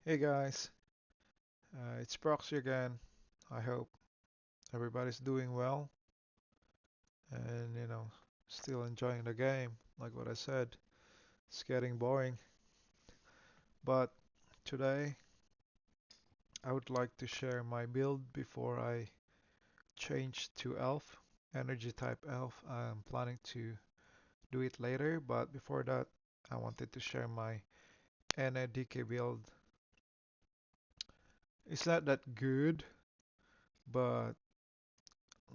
Hey guys, it's Proxy again. I hope everybody's doing well and still enjoying the game. Like what I said, it's getting boring. But today I would like to share my build before I change to Elf, Energy type Elf. I'm planning to do it later, but before that, I wanted to share my NADK build. It's not that good, but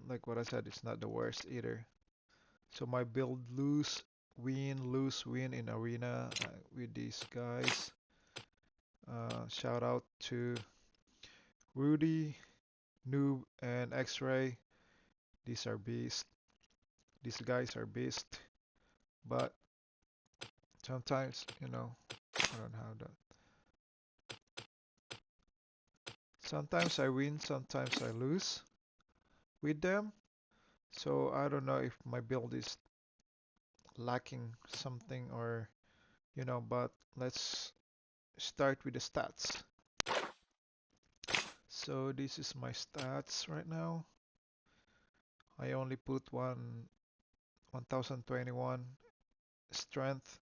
like what I said, it's not the worst either. So my build lose, win in arena with these guys. Shout out to Rudy, Noob, and X-Ray. These are beasts. These guys are beasts. But sometimes, I don't have that. Sometimes I win, sometimes I lose with them. So I don't know if my build is lacking something or, but let's start with the stats. So this is my stats right now. I only put 1021 strength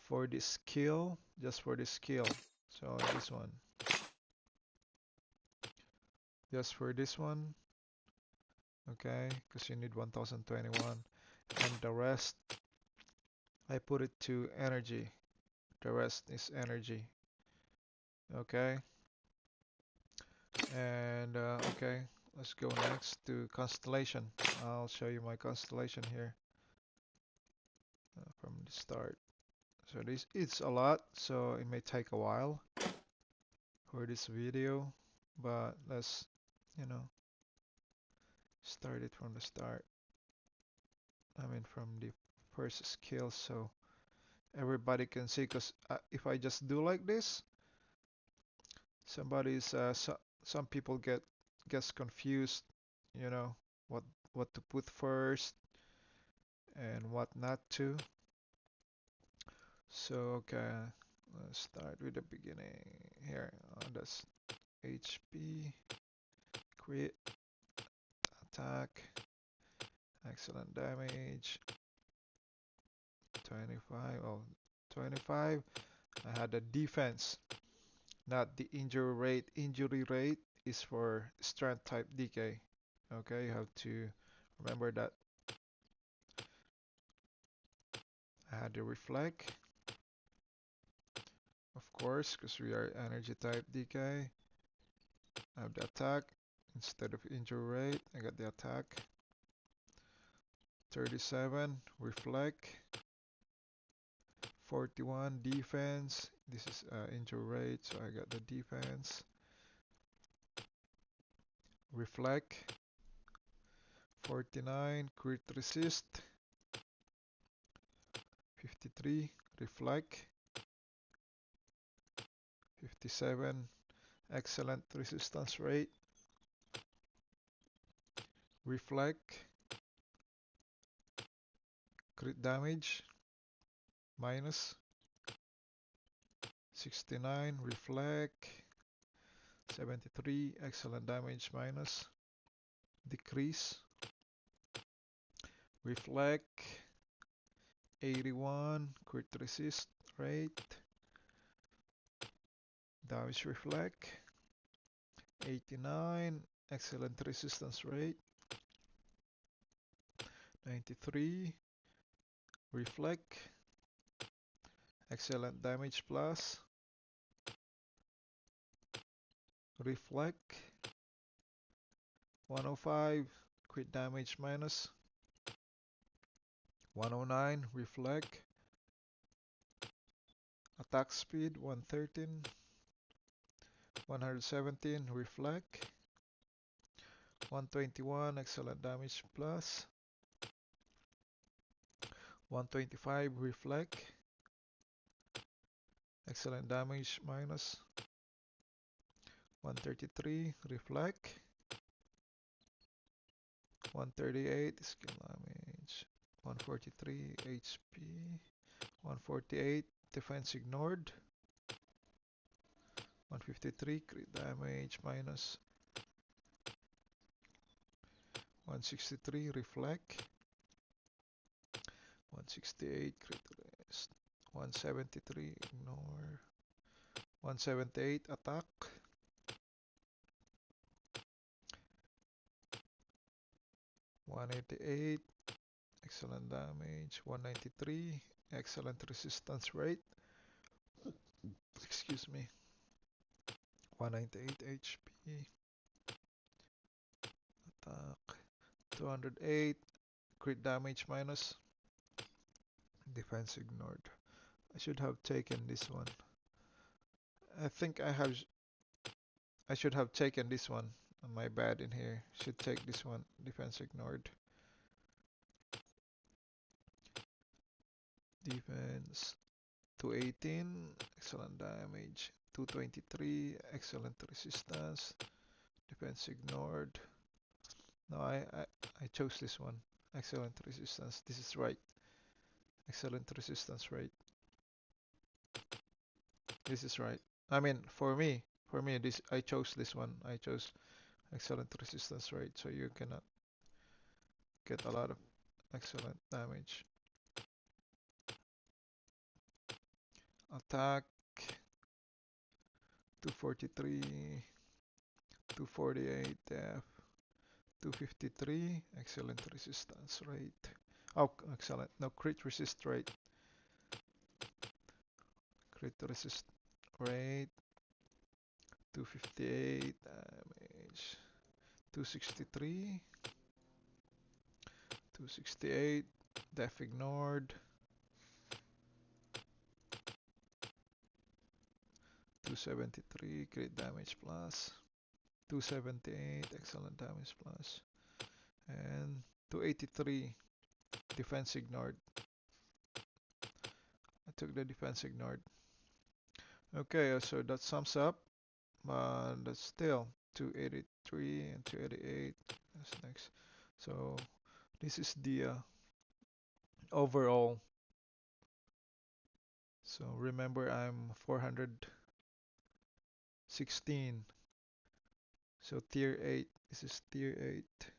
for this skill, just for this skill. So this one, just for this one, okay, because you need 1021, and the rest I put it to energy. The rest is energy, okay. And okay, let's go next to Constellation. I'll show you my Constellation here from the start. So this it's a lot, so it may take a while for this video, but let's you know start it from the start. I mean from the first skill, so everybody can see. Because if I just do like this, some people gets confused, you know what what to put first and what not to. So okay, let's start with the beginning here. That's HP, crit, attack, excellent damage, 25. Oh, 25. I had the defense, not the injury rate. Injury rate is for strength type DK. Okay, you have to remember that. I had the reflect, of course, because we are energy type DK. I have the attack instead of injury rate. I got the attack. 37 reflect. 41 defense. This is injury rate, so I got the defense. Reflect. 49 crit resist. 53 reflect. 57 excellent resistance rate. Reflect. Crit damage minus. 69 reflect. 73 excellent damage minus. Decrease. Reflect. 81 crit resist rate. Damage reflect. 89 excellent resistance rate. 93 reflect. Excellent damage plus. Reflect. 105 crit damage minus. 109 reflect. Attack speed 113. 117 reflect. 121 excellent damage plus. 125 reflect. Excellent damage minus. 133 reflect. 138 skill damage. 143 HP. 148 defense ignored. 153 crit damage minus 163 reflect, 168 crit rest, 173 ignore, 178 attack, 188 excellent damage, 193 excellent resistance rate, excuse me, 198 HP, attack, 208 crit damage minus, defense ignored. I should have taken this one. I think I should have taken this one. My bad in here. Should take this one. Defense ignored. Defense 218. Excellent damage. 223. Excellent resistance. Defense ignored. No, I chose this one. Excellent resistance. This is right. Excellent resistance rate. This is right. I mean, for me, this I chose this one. I chose excellent resistance rate, so you cannot get a lot of excellent damage. Attack 243, 248 def, 253, excellent resistance rate. Oh, excellent. No, crit resist rate. Crit resist rate 258 damage. 263, 268 def ignored. 273 crit damage plus. 278 excellent damage plus. And 283 defense ignored. I took the defense ignored. Okay, so that sums up. That's still 283 and 288. That's next. So this is the overall. So remember, I'm 416. So tier 8. This is tier 8.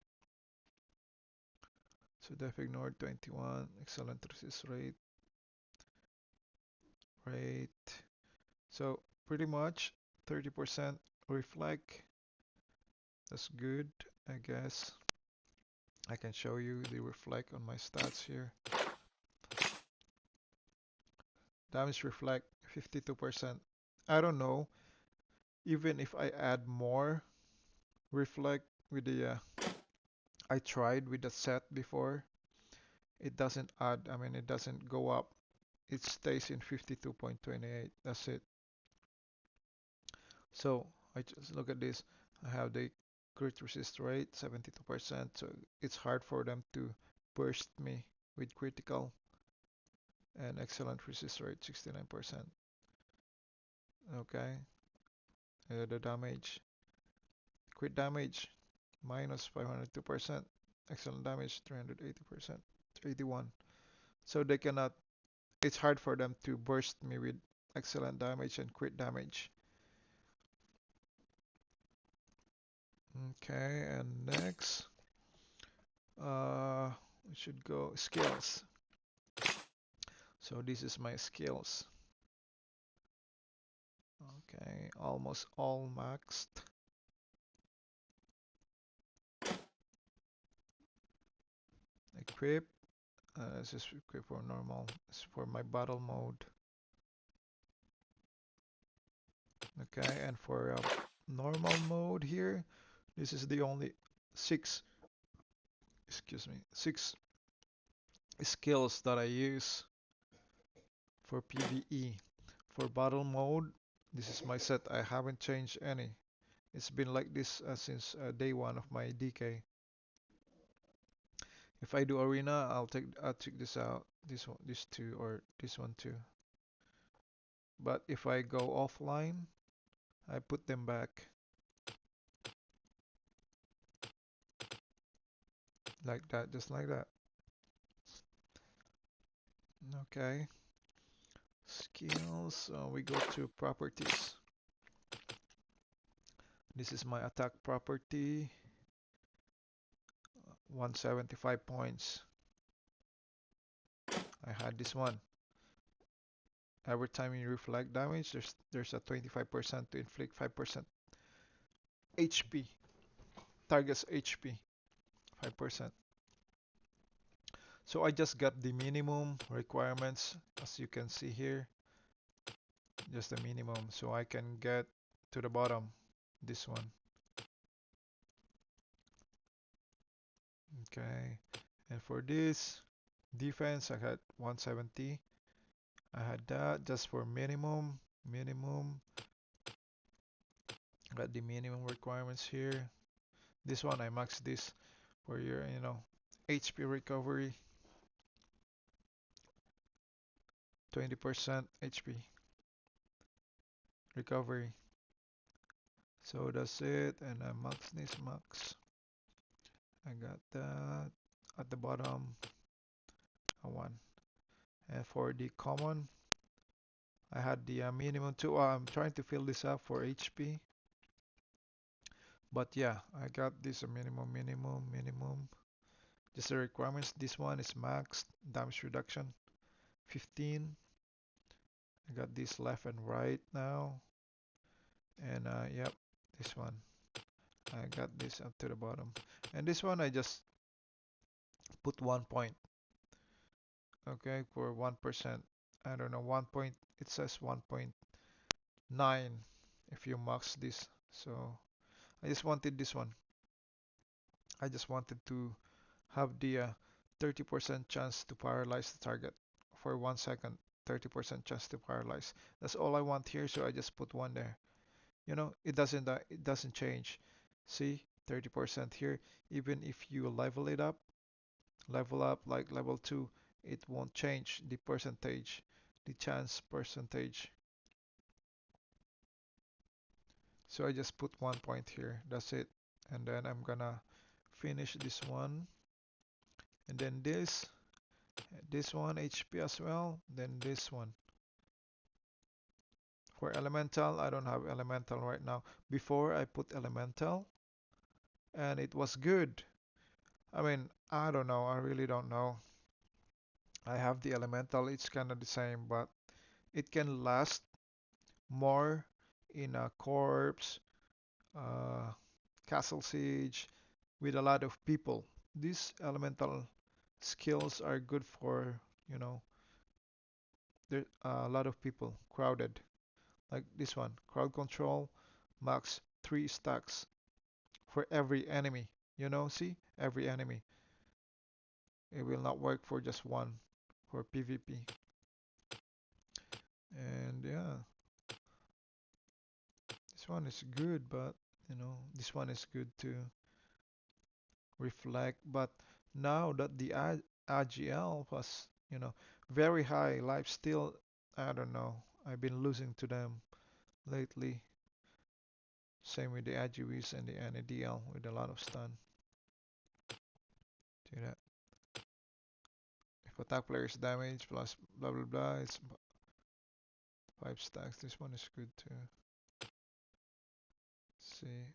So def ignored 21. Excellent resist rate. So pretty much 30% reflect. That's good, I guess. I can show you the reflect on my stats here. Damage reflect 52%. I don't know, even if I add more reflect with the I tried with the set before, it doesn't add, I mean it doesn't go up. It stays in 52.28. That's it. So I just look at this. I have the crit resist rate 72%, so it's hard for them to burst me with critical, and excellent resist rate 69%. Okay, the damage, crit damage minus 502%, excellent damage 380%, 81. So they cannot, it's hard for them to burst me with excellent damage and crit damage. Okay, and next, we should go skills. So this is my skills. Okay, almost all maxed. Equip. This is equip for normal. This is for my battle mode. Okay, and for normal mode here, this is the only six skills that I use for PvE. For battle mode, this is my set. I haven't changed any. It's been like this since day one of my DK. If I do arena, I'll take this out, this one, this two, or this one too. But if I go offline, I put them back like that, just like that. Okay. Skills. We go to properties. This is my attack property, 175 points. I had this one. Every time you reflect damage, there's a 25% to inflict 5% HP. Target's HP, 5%. So I just got the minimum requirements, as you can see here, just the minimum. So I can get to the bottom, this one. Okay, and for this defense, I had 170. I had that just for minimum. Got the minimum requirements here. This one I maxed this for your, HP recovery, 20% HP recovery. So that's it, and I max this max. I got that at the bottom, a one. And for the common, I had the minimum too. I'm trying to fill this up for HP, but yeah, I got this minimum. Just the requirements. This one is max damage reduction, 15. I got this left and right now, and yep, this one. I got this up to the bottom, and this one I just put 1 point. Okay, for 1%. I don't know, 1 point. It says 1.9 if you max this. So I just wanted this one. I just wanted to have the 30% chance to paralyze the target for 1 second. 30% chance to paralyze. That's all I want here, so I just put one there. It doesn't change. See, 30% here. Even if you level up like level 2, it won't change the percentage, the chance percentage. So I just put 1 point here. That's it. And then I'm gonna finish this one. And then this one HP as well. Then this one. For elemental, I don't have elemental right now. Before I put elemental and it was good. I mean, I don't know. I really don't know. I have the elemental. It's kind of the same, but it can last more in a corpse, uh, castle siege with a lot of people. These elemental skills are good for, you know, there a lot of people, crowded. Like this one, crowd control, max 3 stacks for every enemy. See, every enemy. It will not work for just one for PvP. And yeah, this one is good, but this one is good to reflect. But now that the AGL was, very high life steal, I don't know. I've been losing to them lately. Same with the AGVs and the NADL with a lot of stun. See that? If attack player's damage plus blah blah blah, it's 5 stacks. This one is good too. See,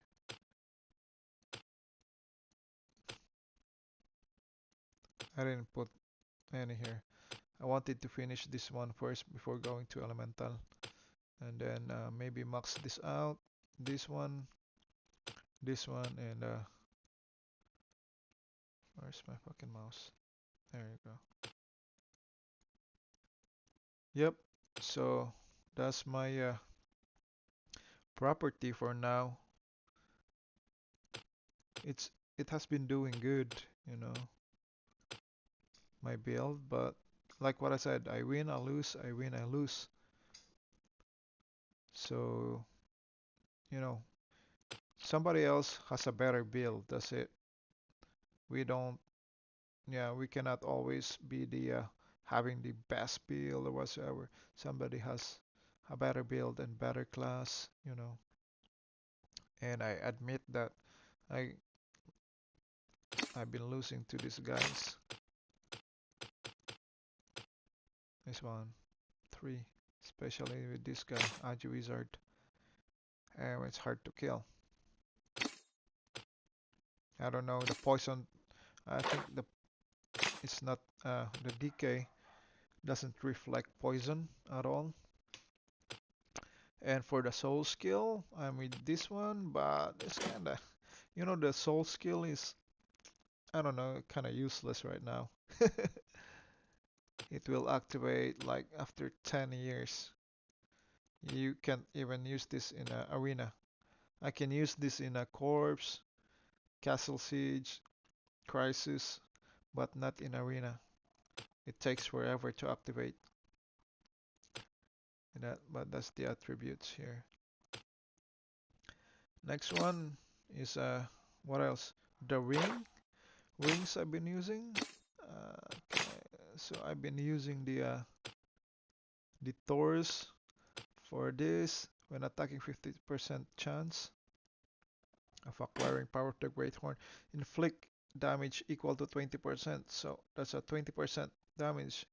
I didn't put any here. I wanted to finish this one first before going to elemental, and then maybe max this out. This one, and where's my fucking mouse? There you go. Yep. So that's my property for now. It has been doing good, my build, but like what I said, I win, I lose, I win, I lose. So, you know, somebody else has a better build. That's it. We don't, yeah, we cannot always be the having the best build or whatsoever. Somebody has a better build and better class. And I admit that I I've been losing to these guys. This one, 3, especially with this guy, Agi Wizard. And it's hard to kill. I don't know the poison. I think the it's not the decay doesn't reflect poison at all. And for the soul skill, I'm with this one, but it's kinda, the soul skill is, I don't know, kinda useless right now. It will activate like after 10 years. You can't even use this in a arena. I can use this in a corpse, castle siege, crisis, but not in arena. It takes forever to activate. But that's the attributes here. Next one is what else? The rings I've been using. Okay, so I've been using the Taurus for this when attacking 50% chance of acquiring power of the Great Horn. Inflict damage equal to 20%. So that's a 20% damage.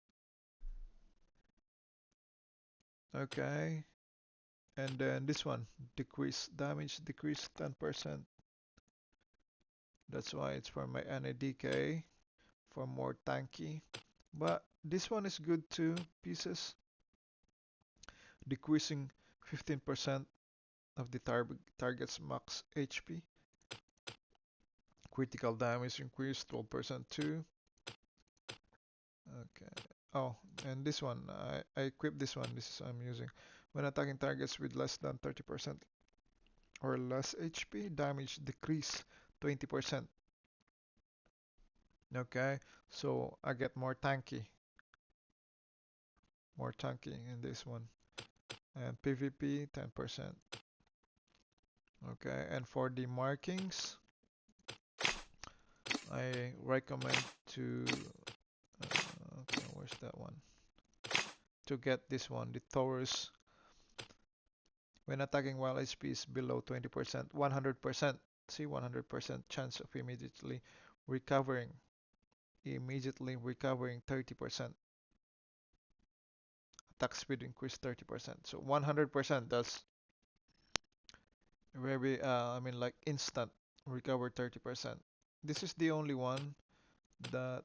Okay. And then this one, decrease damage, decrease 10%. That's why it's for my NADK for more tanky. But this one is good too, pieces. Decreasing 15% of the target's max HP. Critical damage increase 12% too. Okay. Oh, and this one, I equipped this one. This is I'm using. When attacking targets with less than 30% or less HP, damage decrease 20%. Okay, so I get more tanky in this one. And PvP 10%. Okay, and for the markings, I recommend to okay, where's that one? To get this one, the Taurus. When attacking while HP is below 20%, 100%. See, 100% chance of recovering, immediately recovering 30%. Attack speed increase 30%. So 100%. That's very, I mean, like instant recover 30%. This is the only one that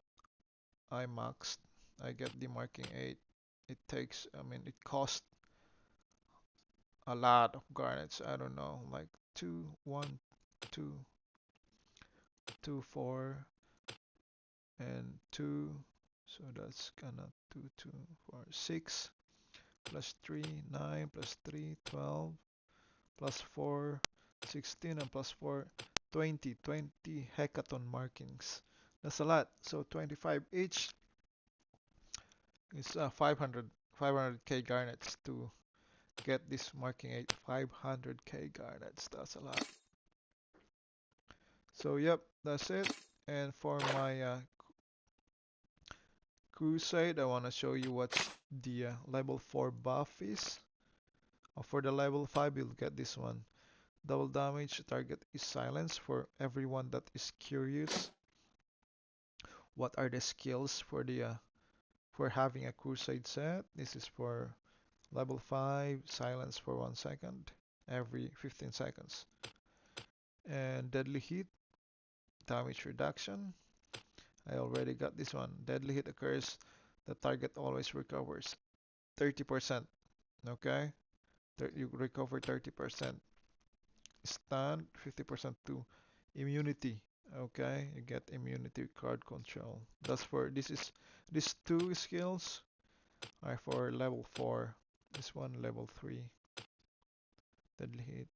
I maxed. I get the marking 8. It takes, I mean, it costs a lot of garnets. I don't know, like 2, 1, 2, 2, 4, and 2. So that's gonna 2, 2, 4, 6, plus 3, 9, plus 3, 12, plus 4, 16, and plus 4, 20. 20 hecaton markings. That's a lot. So 25 each is 500k garnets to get this marking 8. 500k garnets. That's a lot. So yep, that's it. And for my crusade, I want to show you what's the level 4 buff is. For the level 5, you'll get this one. Double damage, target is silenced. For everyone that is curious, what are the skills for the for having a crusade set? This is for level 5, silence for 1 second every 15 seconds. And deadly hit, damage reduction. I already got this one. Deadly hit occurs, the target always recovers 30%. Okay? You recover 30%. Stun 50% to immunity. Okay? You get immunity card control. That's for these two skills are for level 4. This one level 3. Deadly hit.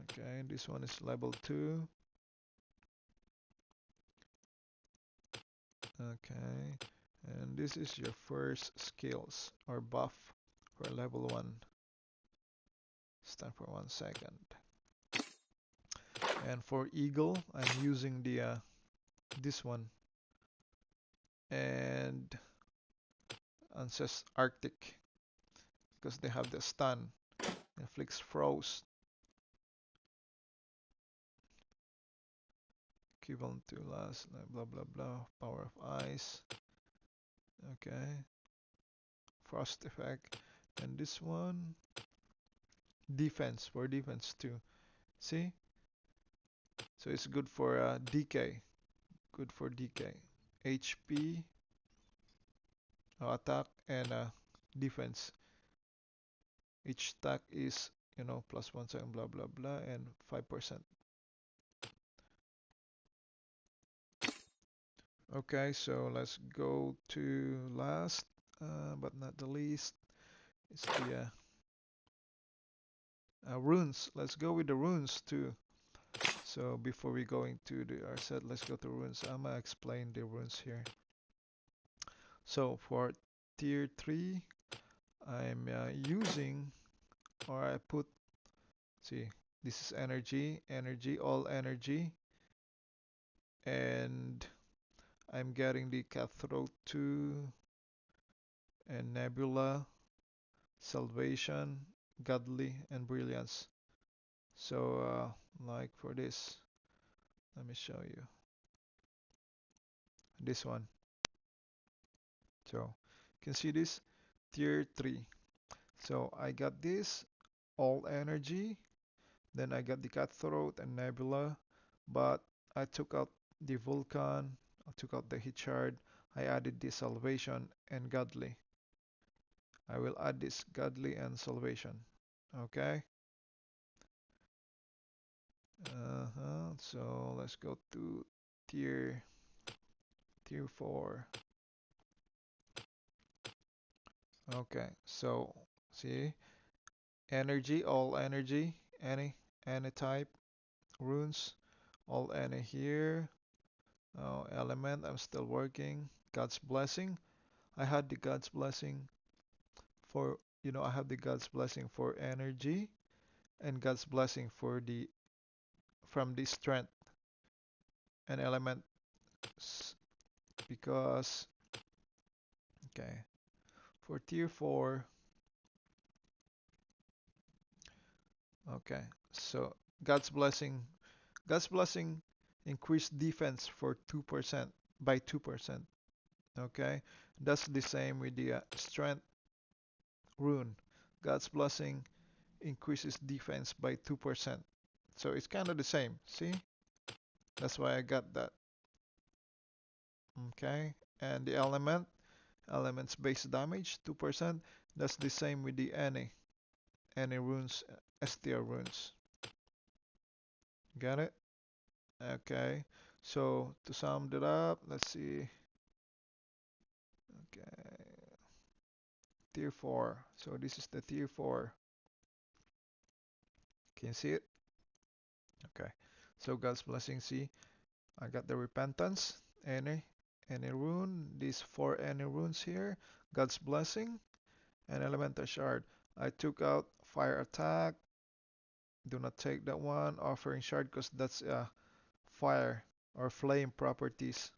Okay, this one is level 2. Okay, and this is your first skills or buff for level 1. Stand for 1 second. And for eagle, I'm using the this one and Ancest Arctic because they have the stun. Inflicts frost equivalent to last blah blah blah power of ice. Okay, frost effect, and this one defense for defense too. See? So it's good for DK. Good for DK. HP, attack, and defense. Each stack is, plus 1 second, blah, blah, blah, and 5%. Okay, so let's go to last, but not the least. It's the runes. Let's go with the runes too. So before we go into our set, let's go to runes. I'm gonna explain the runes here. So for tier 3, I'm using, or I put, see, this is energy, energy, all energy, and I'm getting the cutthroat 2 and nebula, salvation, godly, and brilliance. So like for this, let me show you this one. So you can see this tier 3. So I got this all energy, then I got the cutthroat and nebula, but I took out the vulcan, I took out the hit shard, I added the salvation and godly. I will add this godly and salvation. Okay. So let's go to tier tier 4. Okay. So see, energy, all energy, any type, runes, all any here. Oh, element, I'm still working. God's blessing. I had the God's blessing for, I have the God's blessing for energy and God's blessing for the from the strength and element because okay, for tier 4, okay. So God's blessing increased defense for 2% by 2%, okay? That's the same with the strength rune. God's blessing increases defense by 2%. So it's kind of the same. See? That's why I got that. Okay. And the elements base damage 2%. That's the same with the any runes, STR runes. Got it? Okay. So to sum it up, let's see. Okay. Tier 4. So this is the tier 4. Can you see it? Okay. So God's blessing, see? I got the repentance, any rune, these 4 any runes here, God's blessing, and elemental shard. I took out fire attack, do not take that one, offering shard because that's fire or flame properties,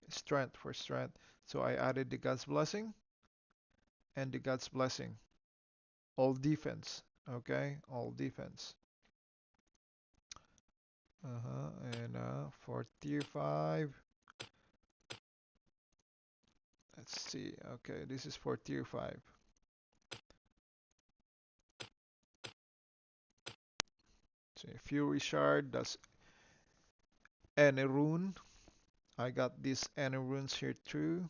strength for strength. So I added the God's blessing and the God's blessing, all defense, okay, all defense. And for tier 5, let's see, okay, this is for tier 5. So Fury Shard, that's any rune. I got these any runes here too.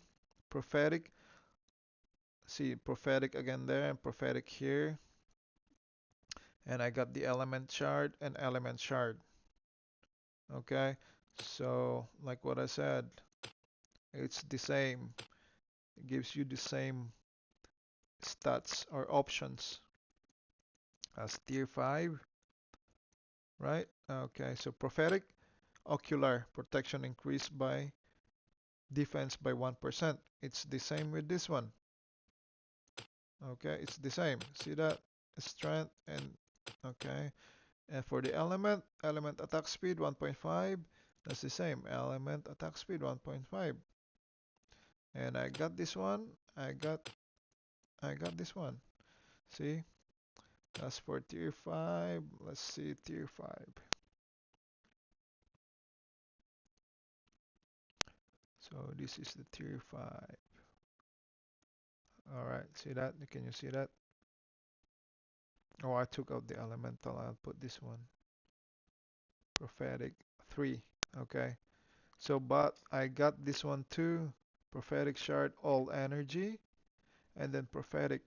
Prophetic, see prophetic again there and prophetic here. And I got the element shard and element shard. Okay, so like what I said, it's the same. It gives you the same stats or options as tier 5, right? Okay, so prophetic, ocular protection increased by defense by 1%. It's the same with this one. Okay, it's the same. See that? Strength and okay. And for the element attack speed 1.5, that's the same. Element attack speed 1.5. And I got this one. I got this one. See? That's for tier 5. Let's see tier 5. So this is the tier 5. Alright, see that? Can you see that? Oh, I took out the elemental. I'll put this one. prophetic 3. Okay. So, but I got this one too. Prophetic shard, all energy. And then prophetic,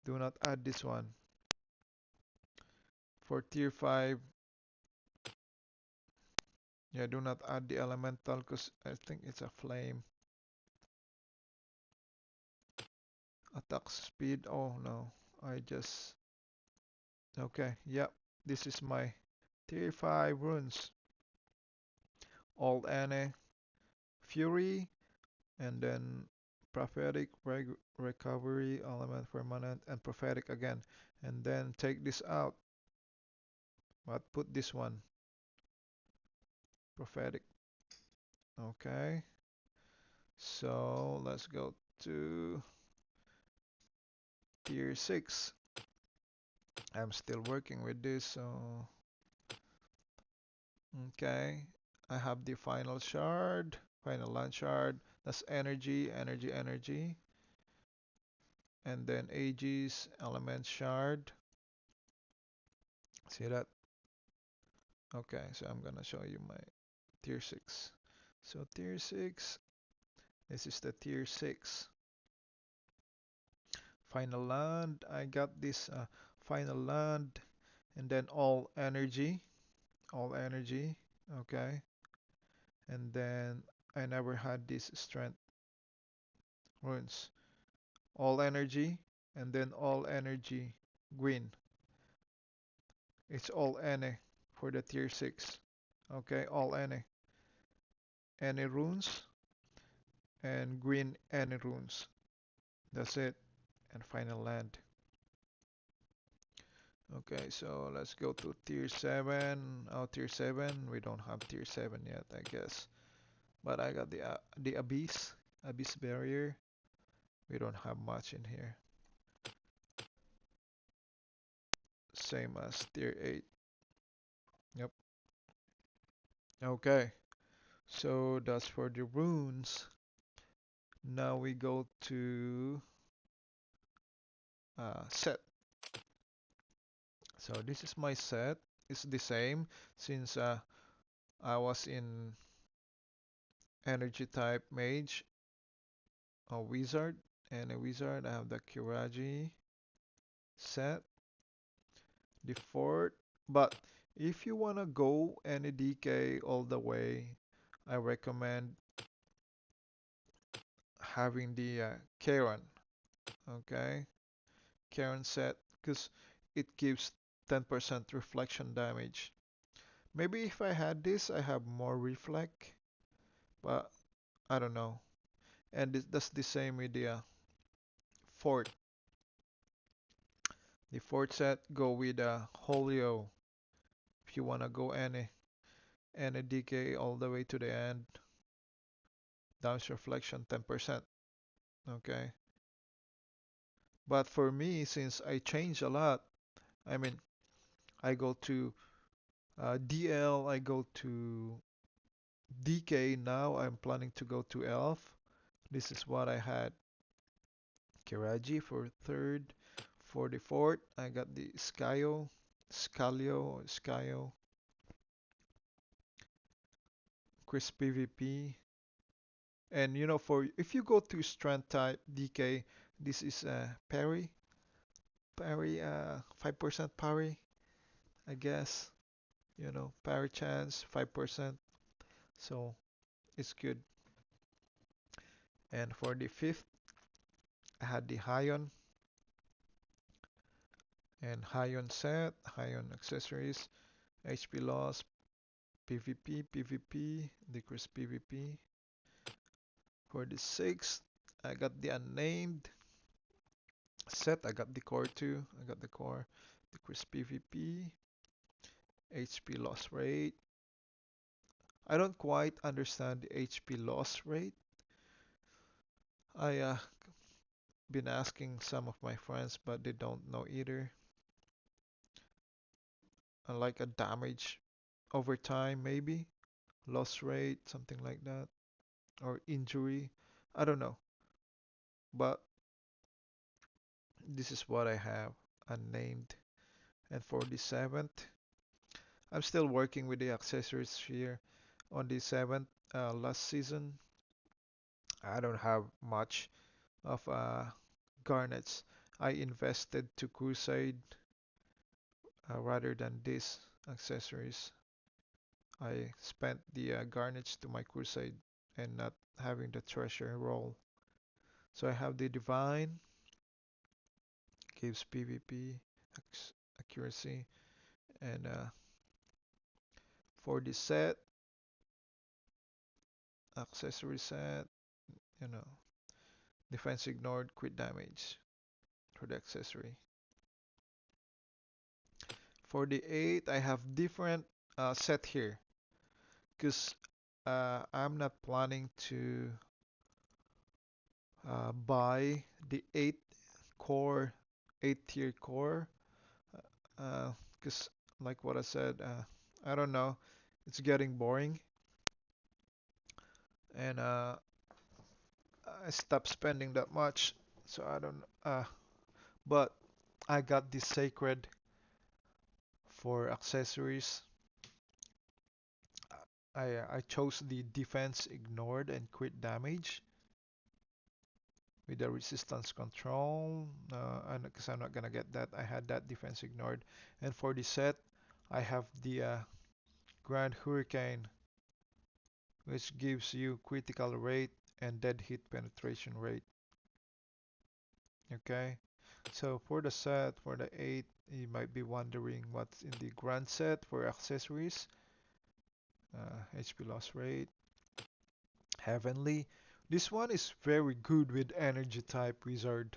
do not add this one. For tier 5, yeah, do not add the elemental because I think it's a flame. Attack speed, oh no. I just, okay, yep. This is my tier 5 runes. All Ane, Fury, and then prophetic recovery element permanent and prophetic again, and then take this out but put this one prophetic. Okay, so let's go to tier 6. I'm still working with this, so okay, I have the final shard, final land shard. That's energy, energy, energy, and then Aegis element shard. See that? Okay, so I'm gonna show you my tier 6. So tier 6, this is the tier 6. Final land, I got this final land and then all energy, okay. And then I never had this strength runes. All energy and then all energy green. It's all any for the tier 6. Okay, all any runes and green any runes. That's it. And final land. Okay, so let's go to tier 7. Oh, tier 7. We don't have tier 7 yet, I guess. But I got the abyss barrier. We don't have much in here. Same as tier 8. Yep. Okay. So that's for the runes. Now we go to set. So this is my set. It's the same since I was in energy type mage or wizard. And a wizard, I have the Kiraji set, the fort. But if you wanna go any DK all the way, I recommend having the Karen. Okay, Karen set because it gives 10% reflection damage. Maybe if I had this, I have more reflect, but I don't know. And that's the same with the fort. The fort set go with Holio if you wanna go any DK all the way to the end. Damage reflection 10%. Okay. But for me, since I change a lot, I mean, I go to DL, I go to DK. Now I'm planning to go to Elf. This is what I had. Kiraji for third. For the fourth, I got the Skyo, Chris PvP. And you know, for if you go to strength type DK, this is parry, 5% parry, I guess. You know, parry chance 5%. So it's good. And for the fifth, I had the Hyon and Hyon set, Hyon accessories, HP loss, PvP, decrease PvP. For the sixth, I got the unnamed set. I got the core too. I got the core, decrease PvP, HP loss rate. I don't quite understand the HP loss rate. I been asking some of my friends, but they don't know either. Like a damage over time, maybe loss rate, something like that, or injury. I don't know, but this is what I have unnamed. And for the seventh, I'm still working with the accessories here on the seventh last season. I don't have much of garnets. I invested to Crusade rather than these accessories. I spent the garnets to my Crusade and not having the treasure roll. So I have the Divine, gives PvP accuracy, and for the set, accessory set, you know, defense ignored, crit damage for the accessory. For the 8, I have different set here because I'm not planning to buy the 8 core, 8 tier core because like what I said, I don't know, it's getting boring and I stopped spending that much, so I don't. But I got the sacred for accessories. I chose the defense ignored and crit damage with the resistance control. And because I'm not gonna get that, I had that defense ignored. And for the set, I have the Grand Hurricane, which gives you critical rate and dead hit penetration rate. Okay, so for the set, for the 8, you might be wondering what's in the grand set for accessories. HP loss rate, Heavenly. This one is very good with energy type wizard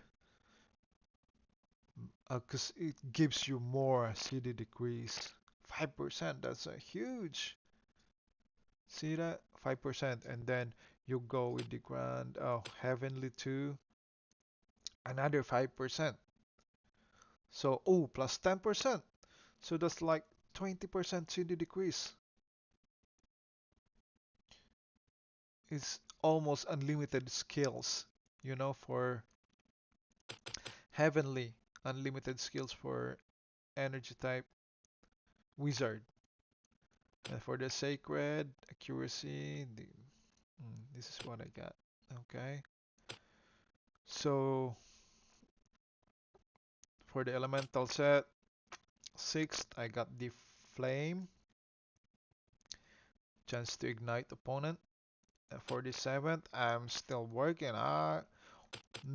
because it gives you more CD decrease. 5%, that's a huge. See that? 5%. And then you go with the grand, oh, Heavenly 2, another 5%. So, oh, plus 10%. So that's like 20% CD decrease. It's almost unlimited skills, for Heavenly. Unlimited skills for energy type wizard. And for the sacred accuracy, this is what I got. Okay. So for the elemental set, sixth, I got the flame, chance to ignite opponent. And for the seventh, I'm still working.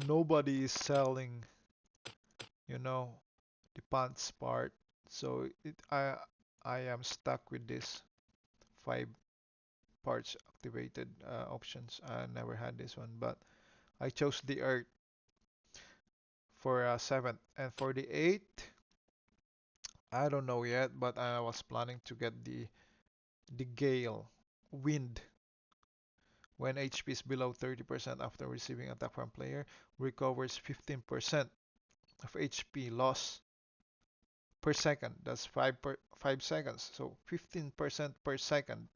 Nobody is selling, you know, the pants part. So I am stuck with this five parts activated options. I never had this one, but I chose the earth for seventh, and for the eighth, I don't know yet, but I was planning to get the gale wind. When HP is below 30% after receiving attack from player, recovers 15% of HP loss per second. That's 5 seconds. So 15% per second.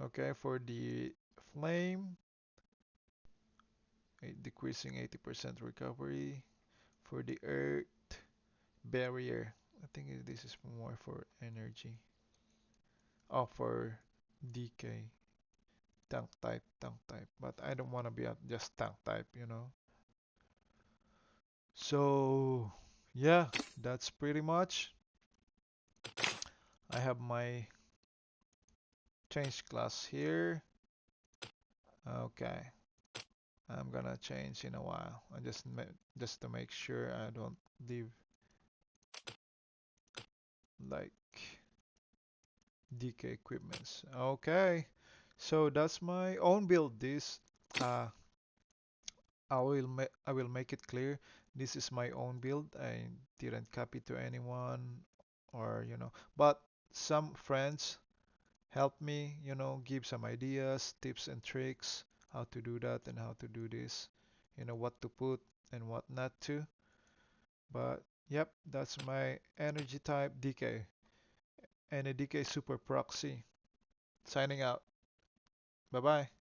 Okay, for the flame, decreasing 80% recovery. For the earth barrier, I think this is more for energy. Oh, for DK. Tank type. But I don't want to be just tank type. So, yeah, that's pretty much. I have my change class here. Okay, I'm gonna change in a while. I just to make sure I don't leave like DK equipments. Okay, so that's my own build. This uh, I will make it clear. This is my own build. I didn't copy to anyone or. But some friends help me, give some ideas, tips and tricks, how to do that and how to do this, what to put and what not to. But yep, that's my energy type DK and a DK super proxy. Signing out. Bye bye.